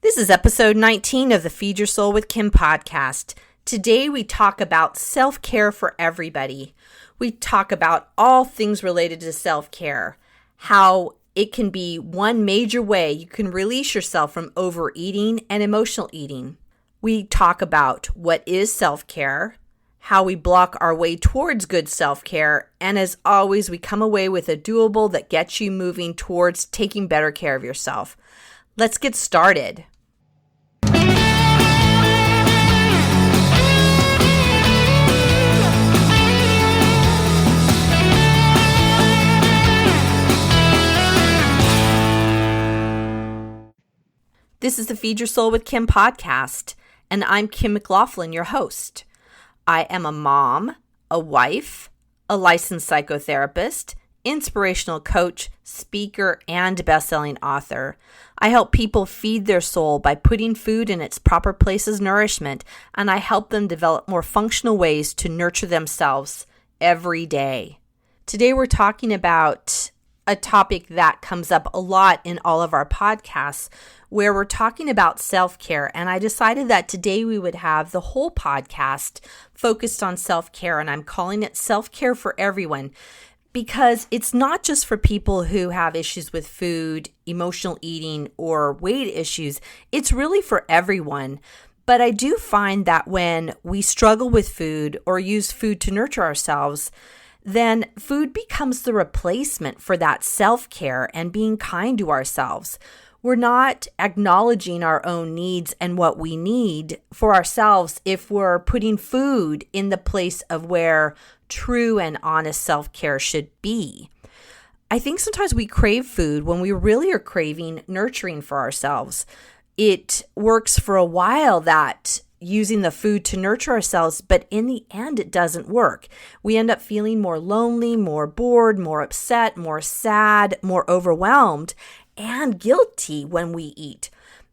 This is episode 19 of the Feed Your Soul with Kim podcast. Today we talk about self-care for everybody. We talk about all things related to self-care, how it can be one major way you can release yourself from overeating and emotional eating. We talk about what is self-care, how we block our way towards good self-care, and as always, we come away with a doable that gets you moving towards taking better care of yourself. Let's get started. This is the Feed Your Soul with Kim podcast, and I'm Kim McLaughlin, your host. I am a mom, a wife, a licensed psychotherapist, inspirational coach, speaker, and best-selling author. I help people feed their soul by putting food in its proper place as nourishment, and I help them develop more functional ways to nurture themselves every day. Today we're talking about a topic that comes up a lot in all of our podcasts, where we're talking about self-care. And I decided that today we would have the whole podcast focused on self-care, and I'm calling it Self-Care for Everyone, because it's not just for people who have issues with food, emotional eating, or weight issues. It's really for everyone. But I do find that when we struggle with food or use food to nurture ourselves, then food becomes the replacement for that self-care and being kind to ourselves. We're not acknowledging our own needs and what we need for ourselves if we're putting food in the place of where true and honest self-care should be. I think sometimes we crave food when we really are craving nurturing for ourselves. It works for a while, that using the food to nurture ourselves, but in the end, it doesn't work. We end up feeling more lonely, more bored, more upset, more sad, more overwhelmed, and guilty when we eat.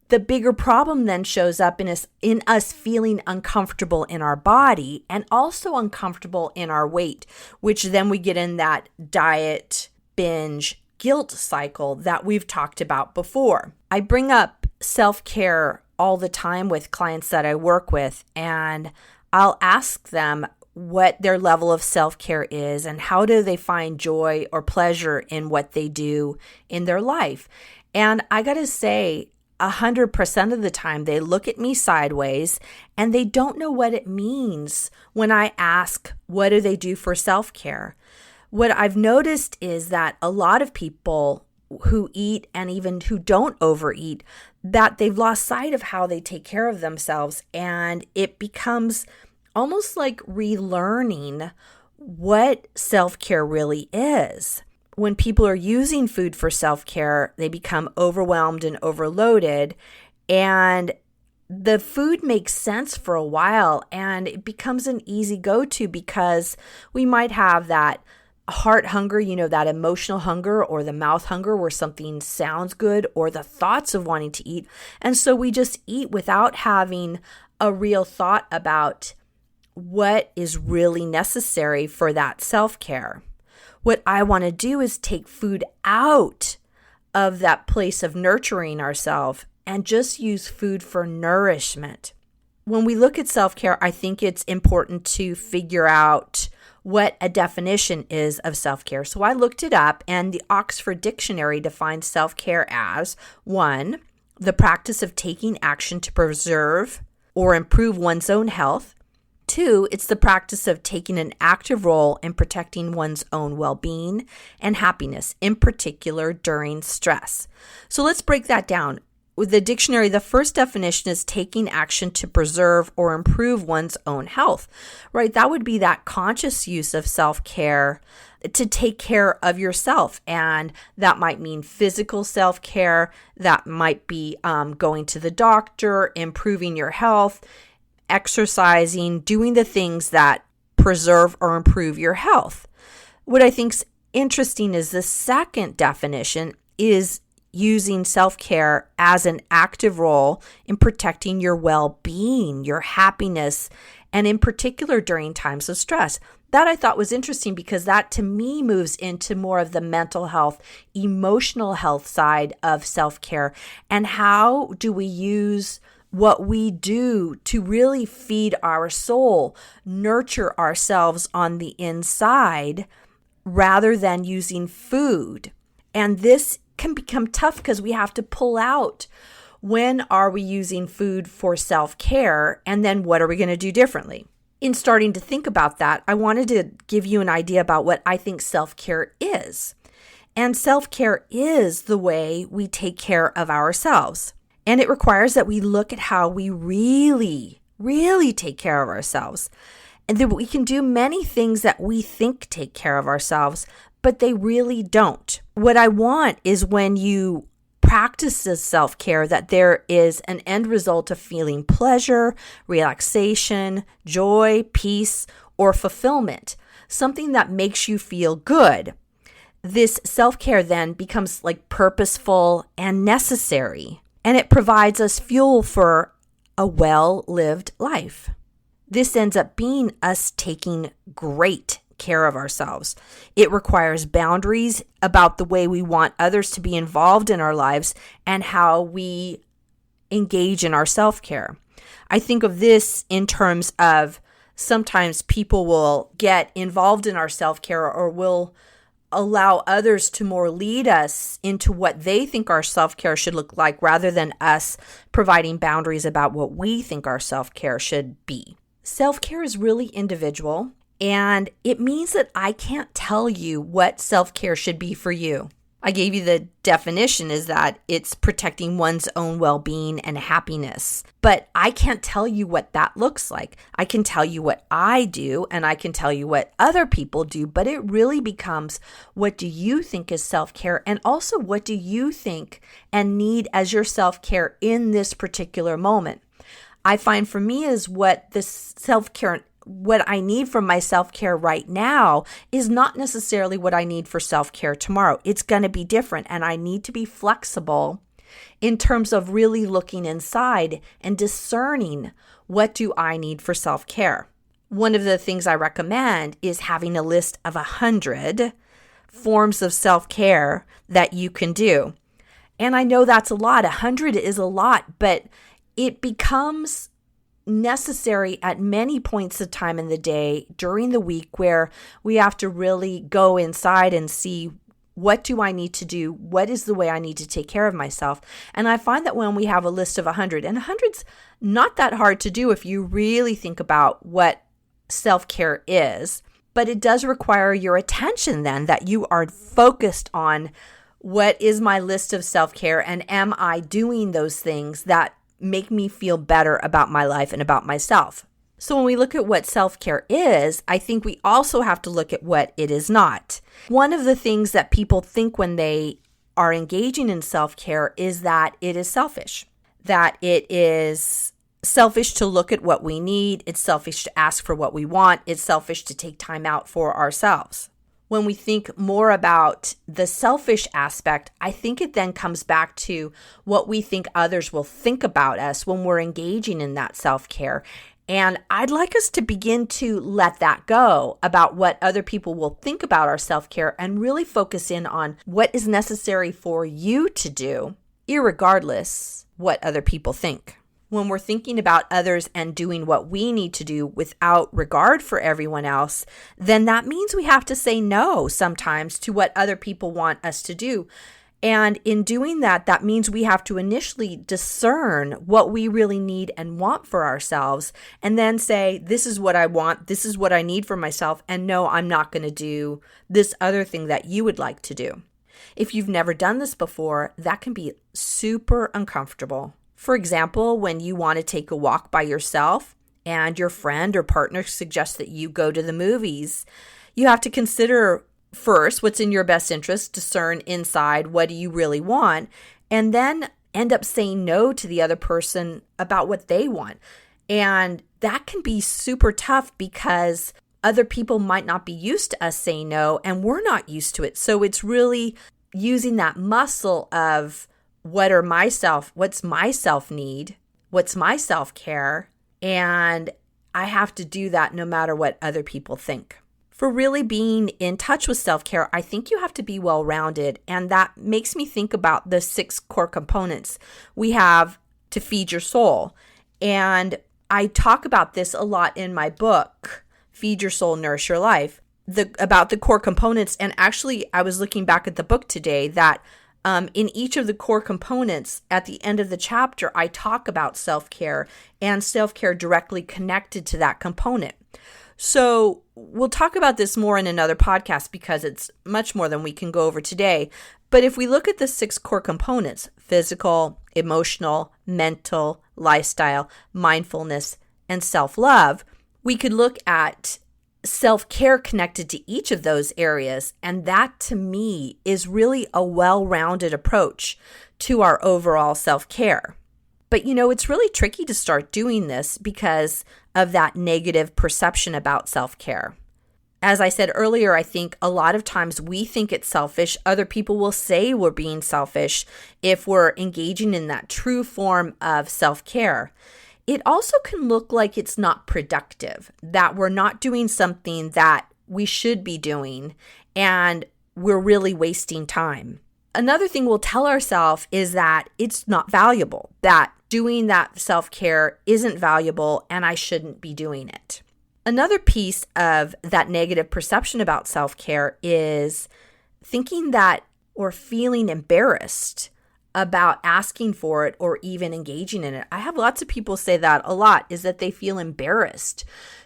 The bigger problem then shows up in us feeling uncomfortable in our body and also uncomfortable in our weight, which then we get in that diet, binge, guilt cycle that we've talked about before. I bring up self-care all the time with clients that I work with, and I'll ask them what their level of self-care is and how do they find joy or pleasure in what they do in their life. And I gotta say, 100% of the time they look at me sideways and they don't know what it means when I ask, what do they do for self-care? What I've noticed is that a lot of people who eat and even who don't overeat, that they've lost sight of how they take care of themselves, and it becomes almost like relearning what self-care really is. When people are using food for self-care, they become overwhelmed and overloaded, and the food makes sense for a while, and it becomes an easy go-to because we might have that heart hunger, that emotional hunger, or the mouth hunger where something sounds good, or the thoughts of wanting to eat. And so we just eat without having a real thought about what is really necessary for that self-care. What I want to do is take food out of that place of nurturing ourselves and just use food for nourishment. When we look at self-care, I think it's important to figure out what a definition is of self-care. So I looked it up, and the Oxford Dictionary defines self-care as 1, the practice of taking action to preserve or improve one's own health. 2, it's the practice of taking an active role in protecting one's own well-being and happiness, in particular during stress. So let's break that down. With the dictionary, the first definition is taking action to preserve or improve one's own health, right? That would be that conscious use of self-care to take care of yourself. And that might mean physical self-care. That might be going to the doctor, improving your health, exercising, doing the things that preserve or improve your health. What I think's interesting is the second definition is using self-care as an active role in protecting your well-being, your happiness, and in particular during times of stress. that I thought was interesting because that to me moves into more of the mental health, emotional health side of self-care. And how do we use what we do to really feed our soul, nurture ourselves on the inside rather than using food? And this can become tough because we have to pull out, when are we using food for self-care, and then what are we going to do differently? In starting to think about that, I wanted to give you an idea about what I think self-care is. And self-care is the way we take care of ourselves. And it requires that we look at how we really, really take care of ourselves. And that we can do many things that we think take care of ourselves, but they really don't. What I want is when you practice this self-care, that there is an end result of feeling pleasure, relaxation, joy, peace, or fulfillment, something that makes you feel good. This self-care then becomes like purposeful and necessary, and it provides us fuel for a well-lived life. This ends up being us taking great care of ourselves. It requires boundaries about the way we want others to be involved in our lives and how we engage in our self-care. I think of this in terms of sometimes people will get involved in our self-care or will allow others to more lead us into what they think our self-care should look like rather than us providing boundaries about what we think our self-care should be. Self-care is really individual. And it means that I can't tell you what self-care should be for you. I gave you the definition is that it's protecting one's own well-being and happiness. But I can't tell you what that looks like. I can tell you what I do and I can tell you what other people do, but it really becomes, what do you think is self-care? And also, what do you think and need as your self-care in this particular moment? I find for me is what this self-care, what I need from my self-care right now is not necessarily what I need for self-care tomorrow. It's going to be different, and I need to be flexible in terms of really looking inside and discerning, what do I need for self-care? One of the things I recommend is having a list of 100 forms of self-care that you can do. And I know that's a lot. 100 is a lot, but it becomes necessary at many points of time in the day during the week where we have to really go inside and see, what do I need to do? What is the way I need to take care of myself? And I find that when we have a list of 100, and 100's not that hard to do if you really think about what self-care is, but it does require your attention then, that you are focused on, what is my list of self-care, and am I doing those things that make me feel better about my life and about myself? So when we look at what self-care is, I think we also have to look at what it is not. One of the things that people think when they are engaging in self-care is that it is selfish, that it is selfish to look at what we need, it's selfish to ask for what we want, it's selfish to take time out for ourselves. When we think more about the selfish aspect, I think it then comes back to what we think others will think about us when we're engaging in that self-care. And I'd like us to begin to let that go about what other people will think about our self-care and really focus in on what is necessary for you to do, irregardless what other people think. When we're thinking about others and doing what we need to do without regard for everyone else, then that means we have to say no sometimes to what other people want us to do. And in doing that, that means we have to initially discern what we really need and want for ourselves, and then say, this is what I want, this is what I need for myself, and no, I'm not going to do this other thing that you would like to do. If you've never done this before, that can be super uncomfortable. For example, when you want to take a walk by yourself and your friend or partner suggests that you go to the movies, you have to consider first what's in your best interest, discern inside what do you really want, and then end up saying no to the other person about what they want. And that can be super tough because other people might not be used to us saying no, and we're not used to it. So it's really using that muscle of, what's my self-need? What's my self-care? And I have to do that no matter what other people think. For really being in touch with self-care, I think you have to be well-rounded, and that makes me think about the 6 core components we have to feed your soul. And I talk about this a lot in my book, Feed Your Soul, Nourish Your Life, about the core components. And actually, I was looking back at the book today that in each of the core components, at the end of the chapter, I talk about self-care and self-care directly connected to that component. So we'll talk about this more in another podcast because it's much more than we can go over today. But if we look at the 6 core components, physical, emotional, mental, lifestyle, mindfulness, and self-love, we could look at self-care connected to each of those areas. And that, to me, is really a well-rounded approach to our overall self-care. But, it's really tricky to start doing this because of that negative perception about self-care. As I said earlier, I think a lot of times we think it's selfish. Other people will say we're being selfish if we're engaging in that true form of self-care. It also can look like it's not productive, that we're not doing something that we should be doing, and we're really wasting time. Another thing we'll tell ourselves is that it's not valuable, that doing that self-care isn't valuable and I shouldn't be doing it. Another piece of that negative perception about self-care is thinking that or feeling embarrassed about asking for it or even engaging in it. I have lots of people say that a lot, is that they feel embarrassed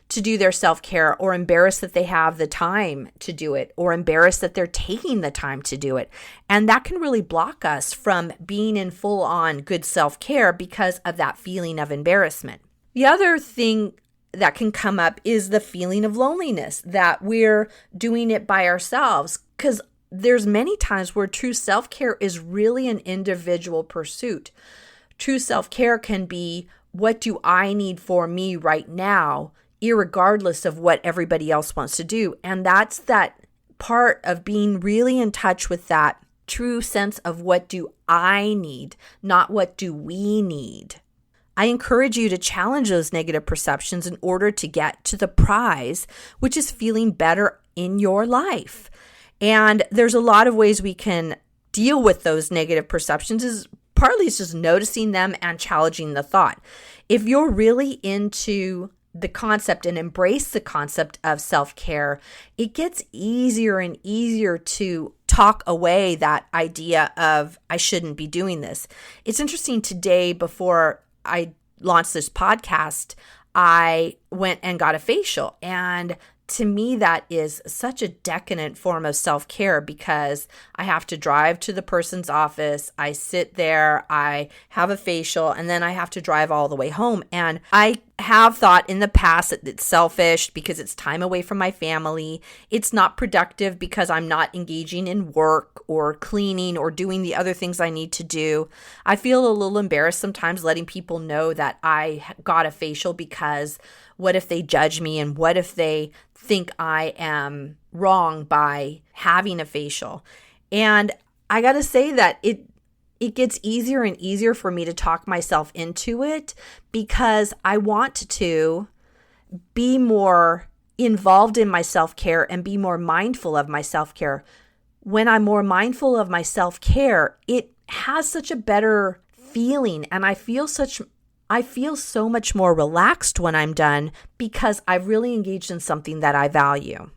to do their self-care, or embarrassed that they have the time to do it, or embarrassed that they're taking the time to do it. And that can really block us from being in full-on good self-care because of that feeling of embarrassment. The other thing that can come up is the feeling of loneliness, that we're doing it by ourselves, because there's many times where true self-care is really an individual pursuit. True self-care can be, what do I need for me right now, irregardless of what everybody else wants to do. And that's that part of being really in touch with that true sense of what do I need, not what do we need. I encourage you to challenge those negative perceptions in order to get to the prize, which is feeling better in your life. And there's a lot of ways we can deal with those negative perceptions. Partly it's just noticing them and challenging the thought. If you're really into the concept and embrace the concept of self-care, it gets easier and easier to talk away that idea of I shouldn't be doing this. It's interesting, today before I launched this podcast, I went and got a facial, and to me, that is such a decadent form of self-care because I have to drive to the person's office, I sit there, I have a facial, and then I have to drive all the way home. And I have thought in the past that it's selfish because it's time away from my family. It's not productive because I'm not engaging in work or cleaning or doing the other things I need to do. I feel a little embarrassed sometimes letting people know that I got a facial because what if they judge me, and what if they think I am wrong by having a facial? And I got to say that it gets easier and easier for me to talk myself into it because I want to be more involved in my self-care and be more mindful of my self-care. When I'm more mindful of my self-care, it has such a better feeling, and I feel so much more relaxed when I'm done because I've really engaged in something that I value.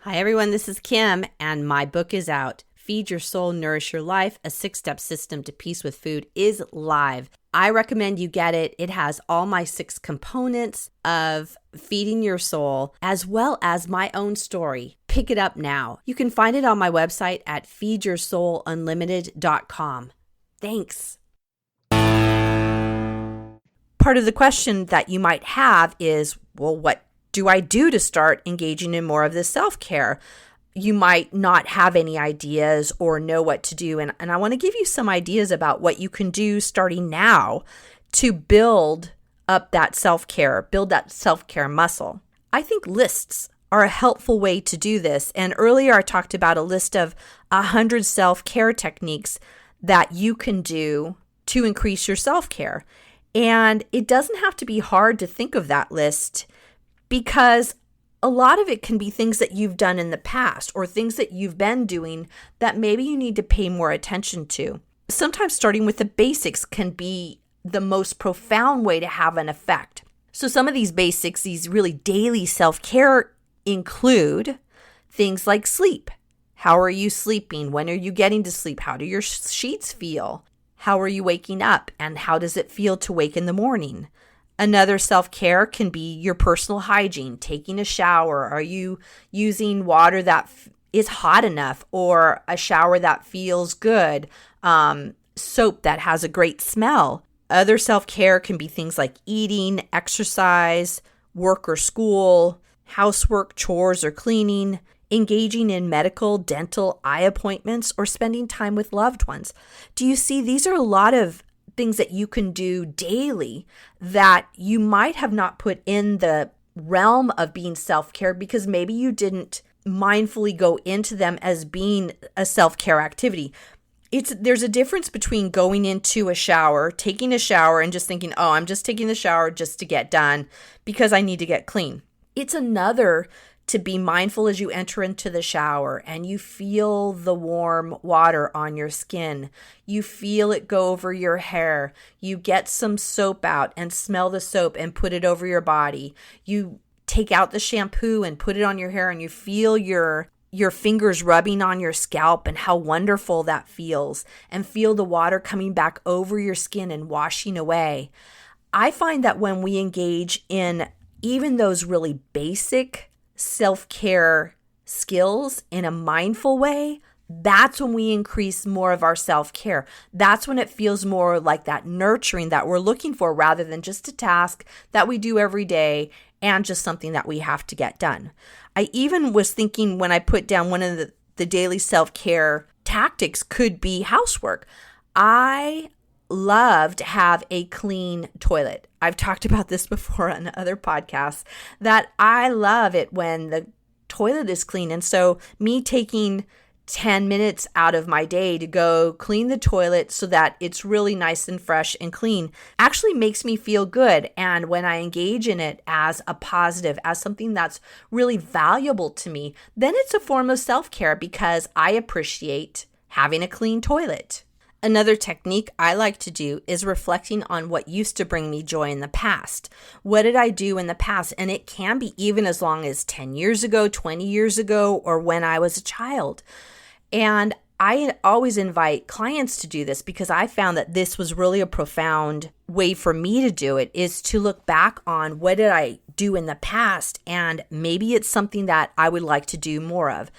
Hi everyone, this is Kim, and my book is out. Feed Your Soul, Nourish Your Life, a 6-step system to peace with food is live. I recommend you get it. It has all my 6 components of feeding your soul, as well as my own story. Pick it up now. You can find it on my website at feedyoursoulunlimited.com. Thanks. Part of the question that you might have is, well, what do I do to start engaging in more of this self-care? You might not have any ideas or know what to do. And I want to give you some ideas about what you can do starting now to build up that self-care, build that self-care muscle. I think lists are a helpful way to do this. And earlier I talked about a list of 100 self-care techniques that you can do to increase your self-care. And it doesn't have to be hard to think of that list. because a lot of it can be things that you've done in the past or things that you've been doing that maybe you need to pay more attention to. Sometimes starting with the basics can be the most profound way to have an effect. So some of these basics, these really daily self-care include things like sleep. How are you sleeping? When are you getting to sleep? How do your sheets feel? How are you waking up? And how does it feel to wake in the morning? Another self-care can be your personal hygiene, taking a shower. Are you using water that is hot enough or a shower that feels good? Soap that has a great smell. Other self-care can be things like eating, exercise, work or school, housework, chores or cleaning, engaging in medical, dental, eye appointments, or spending time with loved ones. Do you see? These are a lot of things that you can do daily that you might have not put in the realm of being self-care because maybe you didn't mindfully go into them as being a self-care activity. There's a difference between going into a shower, taking a shower and just thinking, oh, I'm just taking the shower just to get done because I need to get clean. It's another to be mindful as you enter into the shower and you feel the warm water on your skin. You feel it go over your hair. You get some soap out and smell the soap and put it over your body. You take out the shampoo and put it on your hair and you feel your fingers rubbing on your scalp and how wonderful that feels, and feel the water coming back over your skin and washing away. I find that when we engage in even those really basic self-care skills in a mindful way, that's when we increase more of our self-care. That's when it feels more like that nurturing that we're looking for rather than just a task that we do every day and just something that we have to get done. I even was thinking when I put down one of the daily self-care tactics could be housework. I love to have a clean toilet. I've talked about this before on other podcasts that I love it when the toilet is clean. And so me taking 10 minutes out of my day to go clean the toilet so that it's really nice and fresh and clean actually makes me feel good. And when I engage in it as a positive, as something that's really valuable to me, then it's a form of self-care because I appreciate having a clean toilet. Another technique I like to do is reflecting on what used to bring me joy in the past. What did I do in the past? And it can be even as long as 10 years ago, 20 years ago, or when I was a child. And I always invite clients to do this because I found that this was really a profound way for me to do it, is to look back on what did I do in the past, and maybe it's something that I would like to do more of.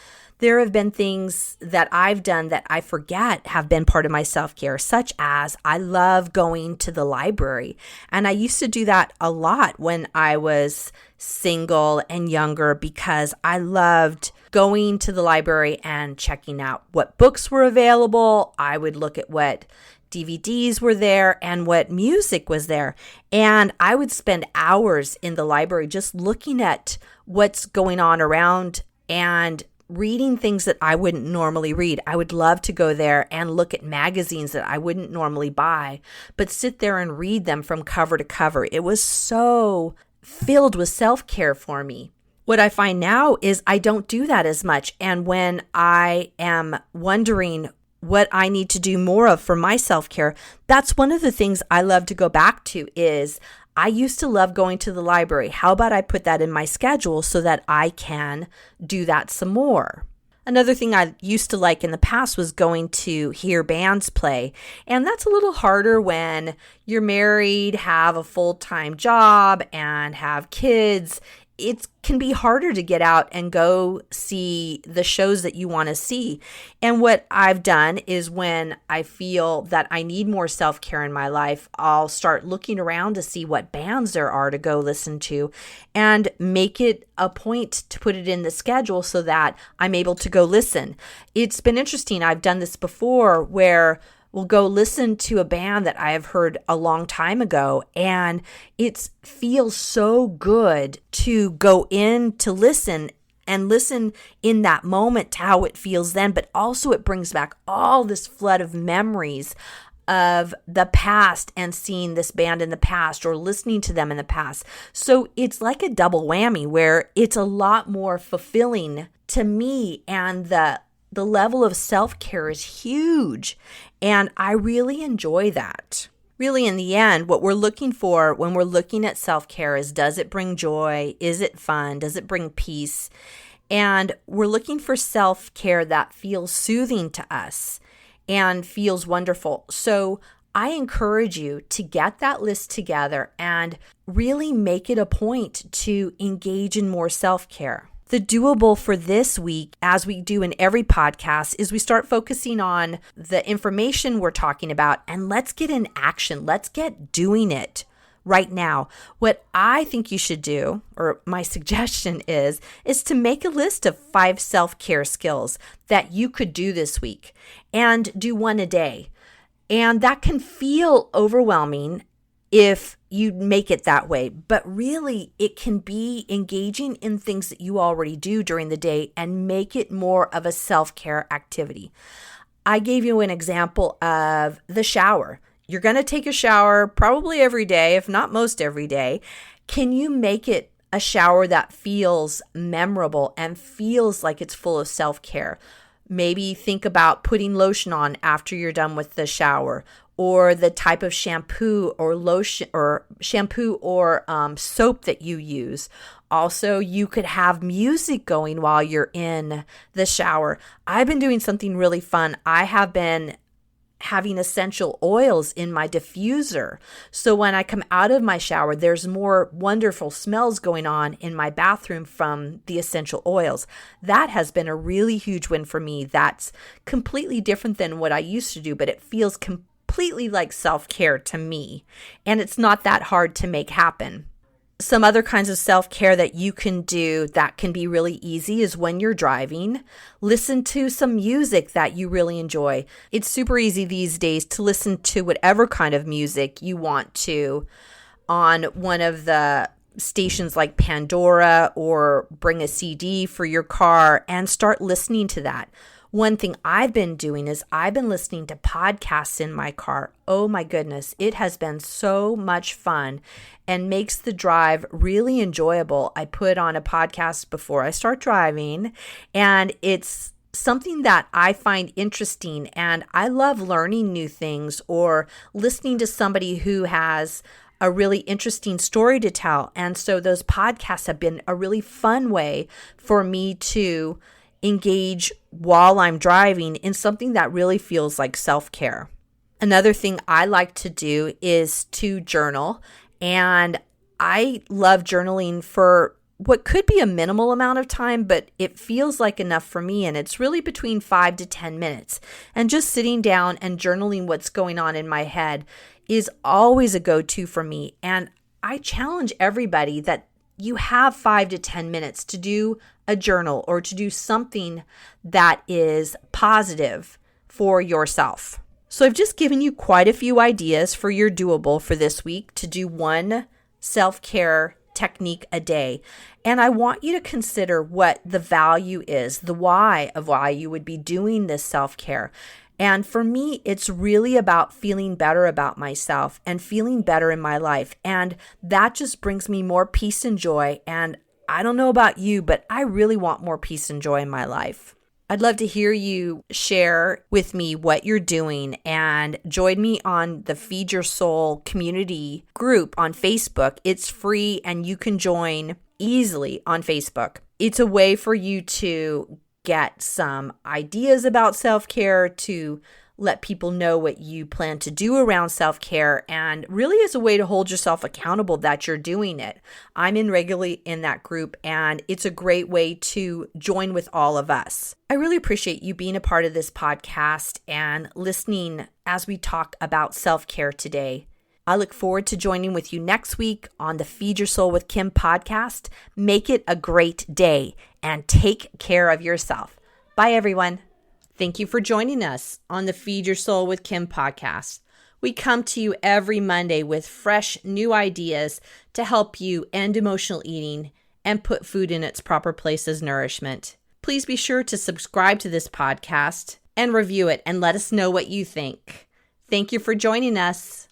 There have been things that I've done that I forget have been part of my self-care, such as I love going to the library. And I used to do that a lot when I was single and younger because I loved going to the library and checking out what books were available. I would look at what DVDs were there and what music was there. And I would spend hours in the library just looking at what's going on around and reading things that I wouldn't normally read. I would love to go there and look at magazines that I wouldn't normally buy, but sit there and read them from cover to cover. It was so filled with self-care for me. What I find now is I don't do that as much. And when I am wondering what I need to do more of for my self-care, that's one of the things I love to go back to is I used to love going to the library. How about I put that in my schedule so that I can do that some more? Another thing I used to like in the past was going to hear bands play. And that's a little harder when you're married, have a full-time job, and have kids. It can be harder to get out and go see the shows that you want to see. And what I've done is when I feel that I need more self-care in my life, I'll start looking around to see what bands there are to go listen to and make it a point to put it in the schedule so that I'm able to go listen. It's been interesting. I've done this before where we'll go listen to a band that I have heard a long time ago, and it feels so good to go in to listen and listen in that moment to how it feels then, but also it brings back all this flood of memories of the past and seeing this band in the past or listening to them in the past. So it's like a double whammy where it's a lot more fulfilling to me, and the level of self-care is huge. And I really enjoy that. Really, in the end, what we're looking for when we're looking at self-care is, does it bring joy? Is it fun? Does it bring peace? And we're looking for self-care that feels soothing to us and feels wonderful. So I encourage you to get that list together and really make it a point to engage in more self-care. The doable for this week, as we do in every podcast, is we start focusing on the information we're talking about, and let's get in action. Let's get doing it right now. What I think you should do, or my suggestion is to make a list of 5 self-care skills that you could do this week and do one a day. And that can feel overwhelming if you make it that way, but really it can be engaging in things that you already do during the day and make it more of a self-care activity. I gave you an example of the shower. You're going to take a shower probably every day, if not most every day. Can you make it a shower that feels memorable and feels like it's full of self-care? Maybe think about putting lotion on after you're done with the shower, or the type of shampoo or lotion or soap that you use. Also, you could have music going while you're in the shower. I've been doing something really fun. I have been having essential oils in my diffuser. So when I come out of my shower, there's more wonderful smells going on in my bathroom from the essential oils. That has been a really huge win for me. That's completely different than what I used to do, but it feels completely like self-care to me. And it's not that hard to make happen. Some other kinds of self-care that you can do that can be really easy is when you're driving, listen to some music that you really enjoy. It's super easy these days to listen to whatever kind of music you want to on one of the stations like Pandora, or bring a CD for your car and start listening to that. One thing I've been doing is I've been listening to podcasts in my car. Oh my goodness, it has been so much fun and makes the drive really enjoyable. I put on a podcast before I start driving, and it's something that I find interesting, and I love learning new things or listening to somebody who has a really interesting story to tell. And so those podcasts have been a really fun way for me to engage while I'm driving in something that really feels like self-care. Another thing I like to do is to journal, and I love journaling for what could be a minimal amount of time, but it feels like enough for me, and it's really between 5 to 10 minutes. And just sitting down and journaling what's going on in my head is always a go-to for me. And I challenge everybody that you have 5 to 10 minutes to do a journal or to do something that is positive for yourself. So I've just given you quite a few ideas for your doable for this week to do one self-care technique a day. And I want you to consider what the value is, the why of why you would be doing this self-care. And for me, it's really about feeling better about myself and feeling better in my life. And that just brings me more peace and joy. And I don't know about you, but I really want more peace and joy in my life. I'd love to hear you share with me what you're doing, and join me on the Feed Your Soul community group on Facebook. It's free and you can join easily on Facebook. It's a way for you to get some ideas about self-care, to let people know what you plan to do around self-care, and really as a way to hold yourself accountable that you're doing it. I'm in regularly in that group, and it's a great way to join with all of us. I really appreciate you being a part of this podcast and listening as we talk about self-care today. I look forward to joining with you next week on the Feed Your Soul with Kim podcast. Make it a great day and take care of yourself. Bye, everyone. Thank you for joining us on the Feed Your Soul with Kim podcast. We come to you every Monday with fresh new ideas to help you end emotional eating and put food in its proper place as nourishment. Please be sure to subscribe to this podcast and review it and let us know what you think. Thank you for joining us.